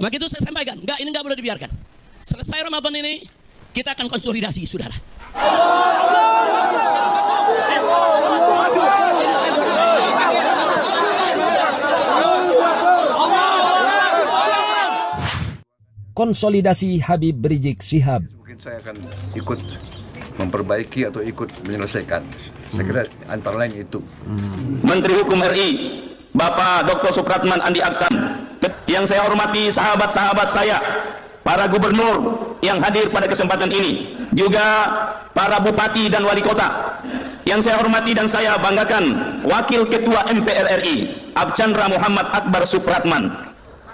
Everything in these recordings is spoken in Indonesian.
Maka itu saya sampaikan, ini nggak boleh dibiarkan. Selesai Ramadan ini, kita akan konsolidasi, saudara. Konsolidasi Habib Rizik Syihab. Mungkin saya akan ikut memperbaiki atau ikut menyelesaikan. Saya kira antara lain itu. Menteri Hukum RI, Bapak Dr. Supratman Andi Aktan, yang saya hormati sahabat-sahabat saya, para gubernur yang hadir pada kesempatan ini, juga para bupati dan wali kota. Yang saya hormati dan saya banggakan, Wakil Ketua MPR RI, Archandra Muhammad Akbar Supratman.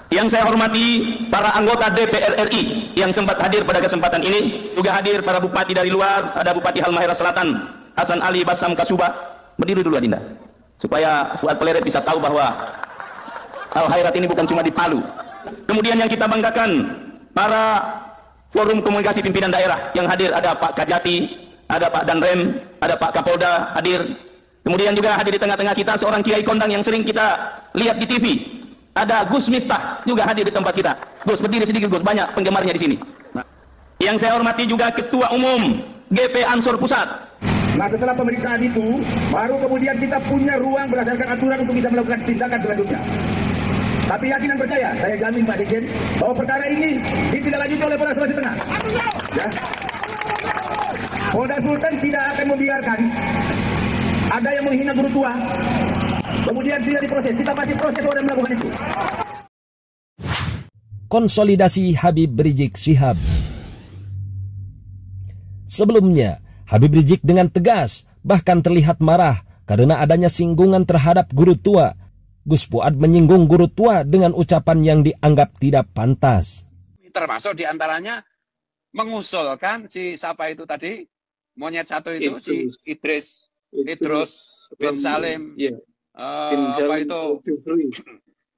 Yang saya hormati para anggota DPR RI yang sempat hadir pada kesempatan ini, juga hadir para bupati dari luar, ada Bupati Halmahera Selatan, Hasan Ali Basam Kasuba. Berdiri dulu Adinda, supaya Fuad Pleret bisa tahu bahwa Al-Khairat ini bukan cuma di Palu. Kemudian yang kita banggakan, para forum komunikasi pimpinan daerah yang hadir, ada Pak Kajati, ada Pak Danrem, ada Pak Kapolda hadir. Kemudian juga hadir di tengah-tengah kita seorang kiai kondang yang sering kita lihat di TV. Ada Gus Miftah juga hadir di tempat kita. Gus, berdiri sedikit Gus, banyak penggemarnya di sini. Yang saya hormati juga Ketua Umum GP Ansor Pusat. Nah, setelah pemeriksaan itu, baru kemudian kita punya ruang berdasarkan aturan untuk bisa melakukan tindakan selanjutnya. Tapi yakin dan percaya, saya jamin Pak Dirjen, bahwa perkara ini ditindaklanjuti oleh Polda Sulawesi Tengah. Ya. Polda Sultan tidak akan membiarkan ada yang menghina guru tua, kemudian tidak diproses. Kita masih proses orang melakukan itu. Konsolidasi Habib Rizik Syihab. Sebelumnya, Habib Rizik dengan tegas, bahkan terlihat marah karena adanya singgungan terhadap guru tua. Gus Fuad menyinggung guru tua dengan ucapan yang dianggap tidak pantas. Termasuk diantaranya mengusulkan si siapa itu tadi, monyet satu itu, si Idris bin Salim, apa itu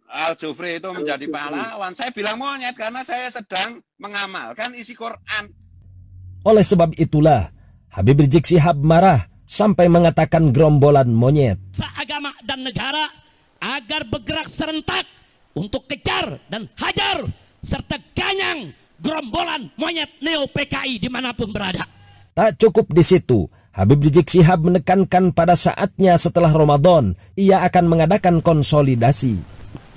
Al-Jufri itu menjadi pahlawan. Saya bilang monyet karena saya sedang mengamalkan isi Quran. Oleh sebab itulah Habib Rizik Syihab marah sampai mengatakan gerombolan monyet. Agama dan negara agar bergerak serentak untuk kejar dan hajar serta ganyang gerombolan monyet neo PKI dimanapun berada. Tak cukup di situ, Habib Rizik Syihab menekankan pada saatnya setelah Ramadan ia akan mengadakan konsolidasi.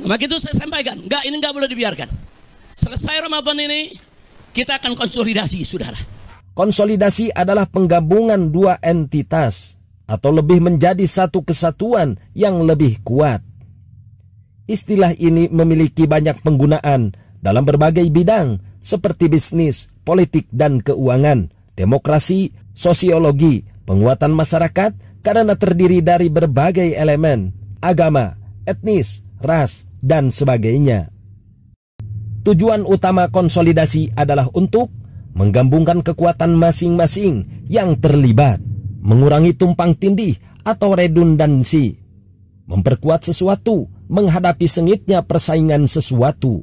Maka itu saya sampaikan, ini nggak boleh dibiarkan. Selesai Ramadan ini kita akan konsolidasi, saudara. Konsolidasi adalah penggabungan dua entitas atau lebih menjadi satu kesatuan yang lebih kuat. Istilah ini memiliki banyak penggunaan dalam berbagai bidang seperti bisnis, politik dan keuangan, demokrasi, sosiologi, penguatan masyarakat karena terdiri dari berbagai elemen, agama, etnis, ras, dan sebagainya. Tujuan utama konsolidasi adalah untuk menggabungkan kekuatan masing-masing yang terlibat, mengurangi tumpang tindih atau redundansi, memperkuat sesuatu, menghadapi sengitnya persaingan sesuatu.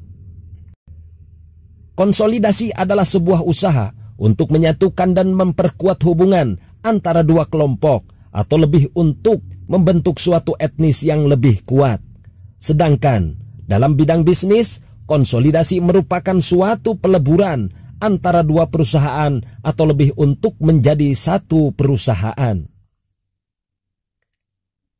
Konsolidasi adalah sebuah usaha untuk menyatukan dan memperkuat hubungan antara dua kelompok atau lebih untuk membentuk suatu etnis yang lebih kuat. Sedangkan dalam bidang bisnis, konsolidasi merupakan suatu peleburan antara dua perusahaan atau lebih untuk menjadi satu perusahaan.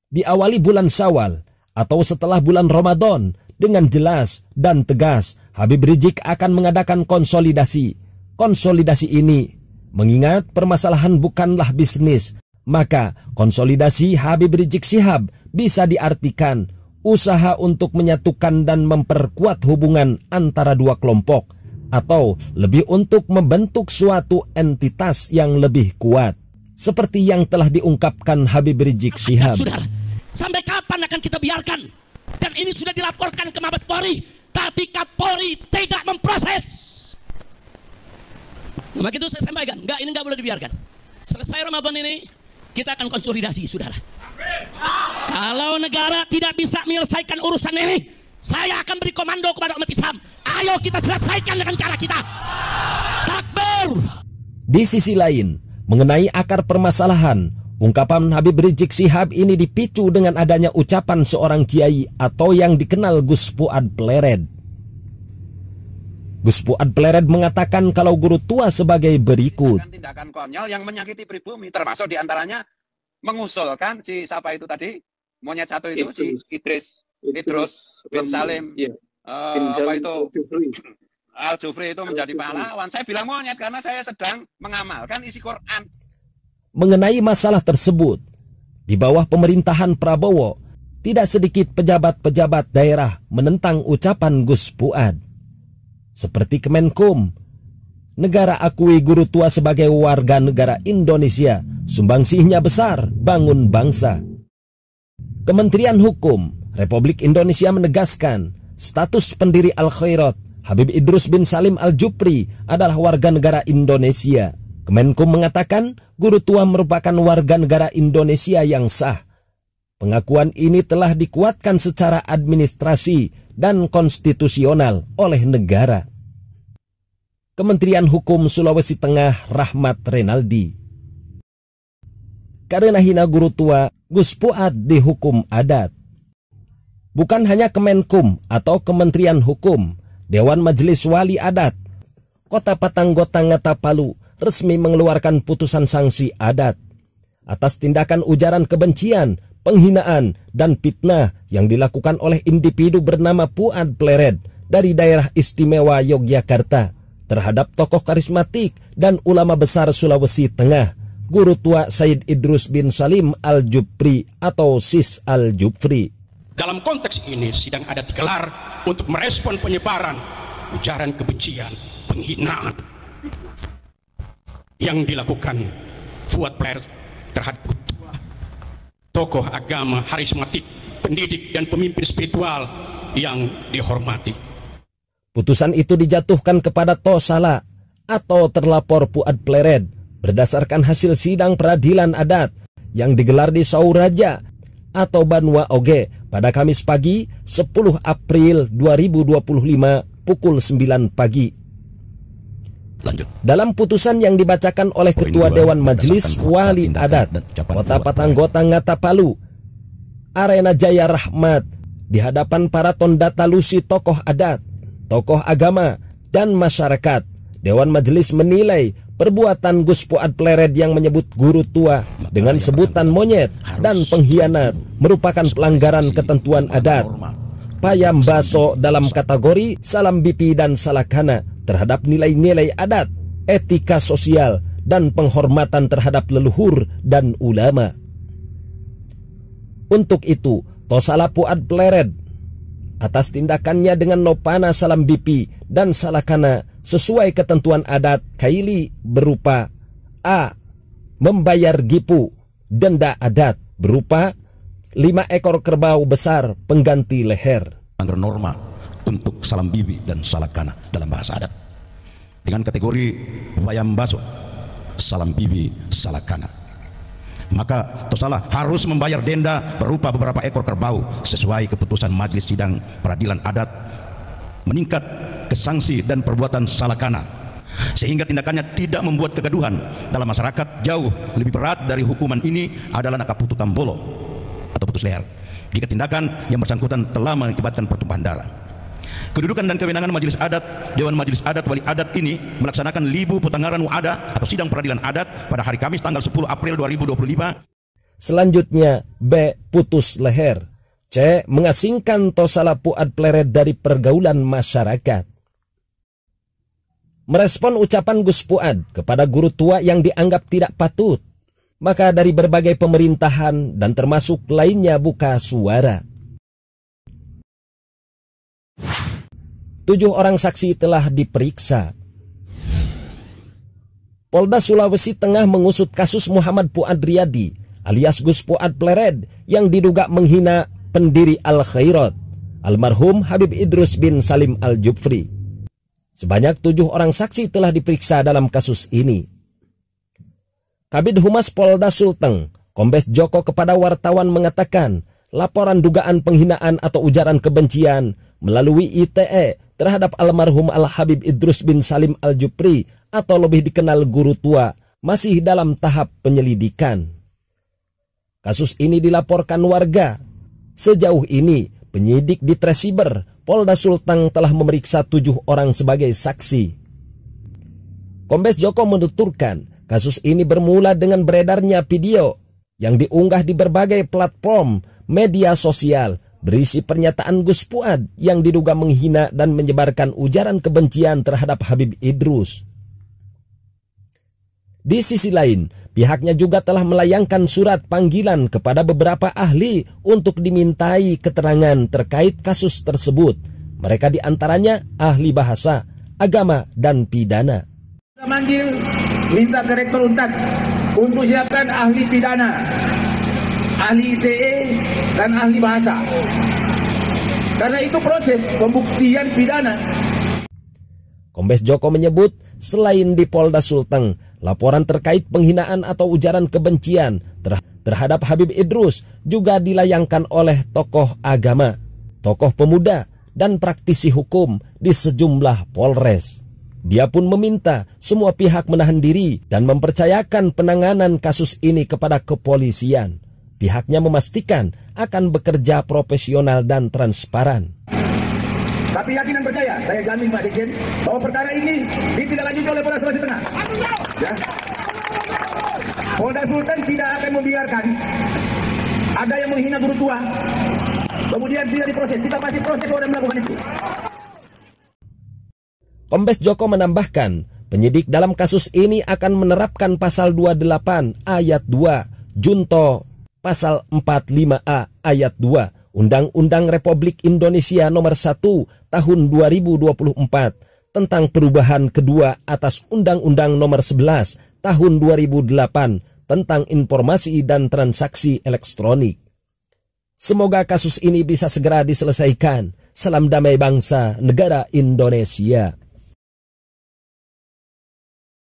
Diawali bulan Syawal atau setelah bulan Ramadan, dengan jelas dan tegas Habib Rizik akan mengadakan konsolidasi. Konsolidasi ini mengingat permasalahan bukanlah bisnis, maka konsolidasi Habib Rizik Syihab bisa diartikan usaha untuk menyatukan dan memperkuat hubungan antara dua kelompok atau lebih untuk membentuk suatu entitas yang lebih kuat seperti yang telah diungkapkan Habib Rizik Syihab. Saudara, sampai kapan akan kita biarkan? Dan ini sudah dilaporkan ke Mabes Polri, tapi Kapolri tidak memproses. Maka itu saya sampaikan, ini nggak boleh dibiarkan. Selesai Ramadan ini kita akan konsolidasi, saudara. Kalau negara tidak bisa menyelesaikan urusan ini, saya akan beri komando kepada umat Islam. Ayo kita selesaikan dengan cara kita. Takbir. Di sisi lain, mengenai akar permasalahan, ungkapan Habib Rizik Syihab ini dipicu dengan adanya ucapan seorang kiai atau yang dikenal Gus Fuad Pleret. Gus Fuad Plered mengatakan kalau guru tua sebagai berikut. Tindakan konyol yang menyakiti pribumi, termasuk diantaranya mengusulkan si siapa itu tadi, monyet satu itu, si Idris bin Salim, apa itu, Al-Jufri itu menjadi pahlawan. Saya bilang monyet karena saya sedang mengamalkan isi Quran. Mengenai masalah tersebut, di bawah pemerintahan Prabowo, tidak sedikit pejabat-pejabat daerah menentang ucapan Gus Fuad. Seperti Kemenkum, negara akui guru tua sebagai warga negara Indonesia, sumbangsihnya besar, bangun bangsa. Kementerian Hukum Republik Indonesia menegaskan status pendiri Al-Khairat Habib Idrus bin Salim Al-Jufri adalah warga negara Indonesia. Kemenkum mengatakan guru tua merupakan warga negara Indonesia yang sah. Pengakuan ini telah dikuatkan secara administrasi dan konstitusional oleh negara. Kementerian Hukum Sulawesi Tengah Rahmat Renaldi. Karena hina guru tua, Gus Fuad dihukum adat. Bukan hanya Kemenkum atau Kementerian Hukum, Dewan Majelis Wali Adat Kota Patanggotang Ngatapalu resmi mengeluarkan putusan sanksi adat atas tindakan ujaran kebencian, penghinaan, dan fitnah yang dilakukan oleh individu bernama Fuad Plered dari daerah istimewa Yogyakarta terhadap tokoh karismatik dan ulama besar Sulawesi Tengah, guru tua Said Idrus bin Salim Al-Jufri atau Sis Al-Jufri. Dalam konteks ini sidang adat digelar untuk merespon penyebaran ujaran kebencian, penghinaan yang dilakukan Fuad Plered terhadap tokoh agama, karismatik, pendidik, dan pemimpin spiritual yang dihormati. Putusan itu dijatuhkan kepada Tosala atau terlapor Fuad Plered berdasarkan hasil sidang peradilan adat yang digelar di Sauraja atau Banua Oge pada Kamis pagi 10 April 2025 pukul 9 pagi. Lanjut. Dalam putusan yang dibacakan oleh Ketua Dewan Majelis Wali Adat Kota Patanggotang Ngatapalu, Arena Jaya Rahmat, di hadapan para tondata lusi tokoh adat, tokoh agama, dan masyarakat, Dewan Majelis menilai perbuatan Gus Fuad Plered yang menyebut guru tua dengan sebutan monyet dan pengkhianat merupakan pelanggaran ketentuan adat Payambaso dalam kategori salam bipi dan salakana terhadap nilai-nilai adat, etika sosial, dan penghormatan terhadap leluhur dan ulama. Untuk itu, Tosala Fuad Plered atas tindakannya dengan nopana salam bipi dan salakana sesuai ketentuan adat Kaili berupa A. Membayar gipu, denda adat berupa 5 ekor kerbau besar pengganti leher. Anggar norma untuk salam bibi dan salakana dalam bahasa adat dengan kategori Payambaso, salam bibi, salakana. Maka Tosala harus membayar denda berupa beberapa ekor kerbau sesuai keputusan Majelis Sidang Peradilan Adat meningkat ke sanksi dan perbuatan salakana, sehingga tindakannya tidak membuat kegaduhan dalam masyarakat. Jauh lebih berat dari hukuman ini adalah nakaputu tambolo atau putus leher jika tindakan yang bersangkutan telah mengakibatkan pertumpahan darah. Kedudukan dan kewenangan Majelis Adat, Dewan Majelis Adat Wali Adat ini melaksanakan Libu Putanggaran Wada atau Sidang Peradilan Adat pada hari Kamis tanggal 10 April 2025. Selanjutnya, B. Putus leher. C. Mengasingkan Tosala Fuad Plered dari pergaulan masyarakat. Merespon ucapan Gus Fuad kepada guru tua yang dianggap tidak patut, maka dari berbagai pemerintahan dan termasuk lainnya buka suara. 7 orang saksi telah diperiksa. Polda Sulawesi Tengah mengusut kasus Muhammad Fuad Riyadi alias Gus Fuad Plered yang diduga menghina pendiri Al-Khairat, almarhum Habib Idrus bin Salim Al-Jufri. Sebanyak 7 orang saksi telah diperiksa dalam kasus ini. Kabid Humas Polda Sulteng, Kombes Joko kepada wartawan mengatakan laporan dugaan penghinaan atau ujaran kebencian melalui ITE terhadap almarhum Al-Habib Idrus bin Salim Al-Jufri atau lebih dikenal guru tua masih dalam tahap penyelidikan. Kasus ini dilaporkan warga. Sejauh ini penyidik di Tresiber Polda Sulteng telah memeriksa 7 orang sebagai saksi. Kombes Joko menuturkan, kasus ini bermula dengan beredarnya video yang diunggah di berbagai platform media sosial berisi pernyataan Gus Fuad yang diduga menghina dan menyebarkan ujaran kebencian terhadap Habib Idrus. Di sisi lain, pihaknya juga telah melayangkan surat panggilan kepada beberapa ahli untuk dimintai keterangan terkait kasus tersebut. Mereka diantaranya ahli bahasa, agama, dan pidana. Kita manggil, minta ke Rektor Untas untuk siapkan ahli pidana, ahli ITE, dan ahli bahasa. Karena itu proses pembuktian pidana. Kombes Joko menyebut, selain di Polda Sulteng, laporan terkait penghinaan atau ujaran kebencian terhadap Habib Idrus juga dilayangkan oleh tokoh agama, tokoh pemuda, dan praktisi hukum di sejumlah Polres. Dia pun meminta semua pihak menahan diri dan mempercayakan penanganan kasus ini kepada kepolisian. Pihaknya memastikan akan bekerja profesional dan transparan. Tapi yakin dan percaya, saya jamin Pak Dirjen, bahwa perkara ini ditindaklanjuti oleh Polda Sulawesi Tengah. Ya. Polda Sultan tidak akan membiarkan ada yang menghina guru tua, kemudian tidak diproses. Kita pasti proses orang melakukan itu. Kombes Joko menambahkan, penyidik dalam kasus ini akan menerapkan pasal 28 ayat 2 junto pasal 45A ayat 2 Undang-Undang Republik Indonesia Nomor 1 Tahun 2024 tentang perubahan kedua atas Undang-Undang Nomor 11 Tahun 2008 tentang informasi dan transaksi elektronik. Semoga kasus ini bisa segera diselesaikan. Salam damai bangsa negara Indonesia.